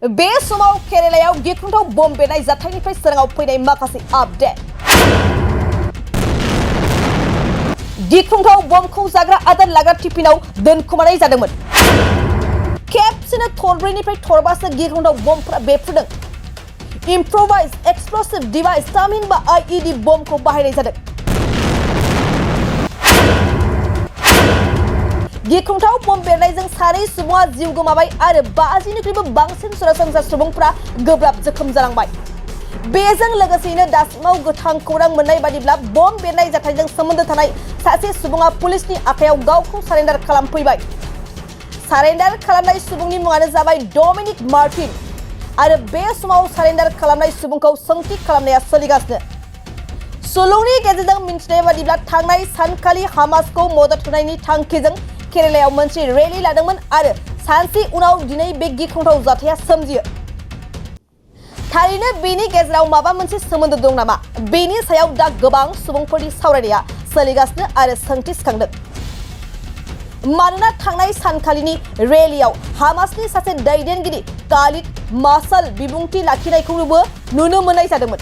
बे समाव केरेलायाव गिख्रंथाव बम बेरनाय जाथायनिफ्राय सोराङाव फैनाय माखासे आपडेट। गिख्रंथाव बमखौ जाग्रा आदार लाग्रा टिफिनाव दोनखोमानाय जादोंमोन। खेबसेनो थरब्रैनिफ्राय थरबासो गिख्रंथाव बमफोरा बेरफ्रुदों। इम्प्रोवाइज्ड एक्सप्लोसिव डिवाइस तामहिनबा आईईडी बमखौ बाहायनाय जादों। गिख्रंथाव बम बेरनायजों सानै सुबुङा जिउ गोमाबाय आरो 50निख्रुइबो बांसिन सरासनस्रा सुबुंफोरा गोब्राब जोखोम जालांबाय। बेजों लोगोसेनो दासिमाव गोथां खौरां मोननाय बादिब्ला बम बेरनाय जाथायजों सोमोन्दो थानाय सासे सुबुङा पुलिसनि आखायाव गावखौ सारेन्डार खालामफैबाय। सारेन्डार खालामनाय सुबुंनि मुङानो जाबाय डमिनिक मार्टिन आरो बे समाव सारेन्डार खालामनाय सुबुंखौ सोंथि खालामनाया सोलिगासिनो। सुलुंनि गेजेरजों मिन्थिनाय बादिब्ला थांनाय सानखालि हामासखौ मदद होनायनि थांखिजों केरेलायाव मोनसे रेली लादोंमोन आरो सानसे उनाव दिनै बे गिख्रंथाव जाथाया सोमजियो। थारैनो बेनि गेजेराव माबा मोनसे सोमोन्दो दं नामा? बेनि सायाव दा गोबां सुबुंफोरनि सावरायनाया सोलिगासिनो आरो सोंथि सिखांदों। मानोना थांनाय सानखालिनि रेलीयाव हामासनि सासे दैदेनगिरि कालिद मासाल बिबुंथि लाखिनायखौबो नुनो मोननाय जादोंमोन।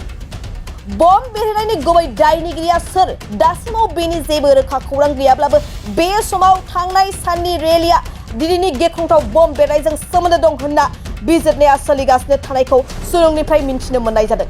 बम बेरहोनायनि गुबै दायनिगिरिया सोर? दासिमाव बेनि जेबो रोखा खौरां गैयाब्लाबो बे समाव थांनाय साननि रेलीआ दिनैनि गिख्रंथाव बम बेरनायजों सोमोन्दो दं होनना बिजिरनाया सोलिगासिनो थानायखौ सुलुंनिफ्राय मिन्थिनो मोननाय जादों।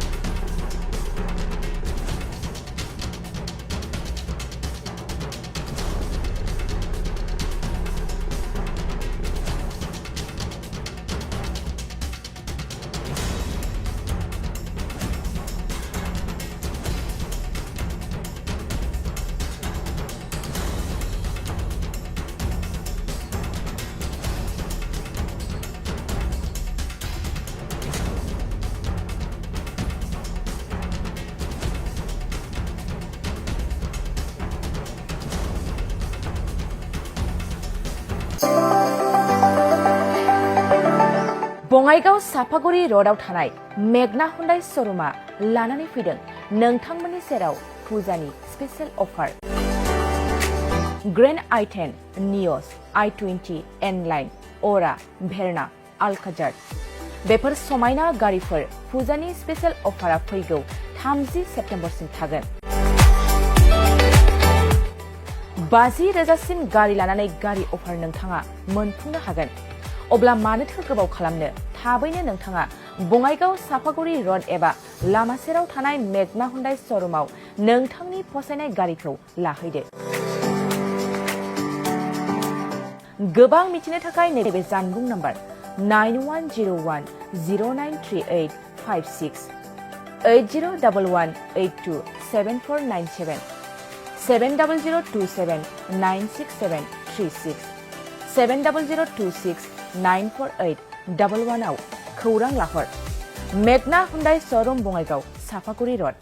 बङाइगाव साफागुरि र'डआव थानाय मेगना हुन्डाइ श'रुमा लानानै फैदों नोंथांमोननि सेराव फुजानि स्पेशेल अफार। ग्रेन्ड i10, नियस, i20, एनलाइन, अरा, भेरना, आलकाजार बेफोर समायना गारिफोर फुजानि स्पेशेल अफारा फैगौ 30 सेप्तेम्बरसिम थागोन। 50,000सिम गारि लानानै गारि अफार नोंथाङा मोनफुंनो हागोन। अब्ला मानोथो गोबाव खालामनो? थाबैनो नोंथाङा बङाइगाव साफागुरि र'ड एबा लामा सेराव थानाय मेगना हुन्डाइ श'रुमाव नोंथांनि फसायनाय गारिखौ लाहैदो। गोबां मिथिनो थाखाय नैबे जानबुं नाम्बार 9101093856 8011827497 700279673 70026948111 आव खौरां लाहर। मेगना हुन्डाइ श'रुम बङाइगाव साफागुरि र'ड।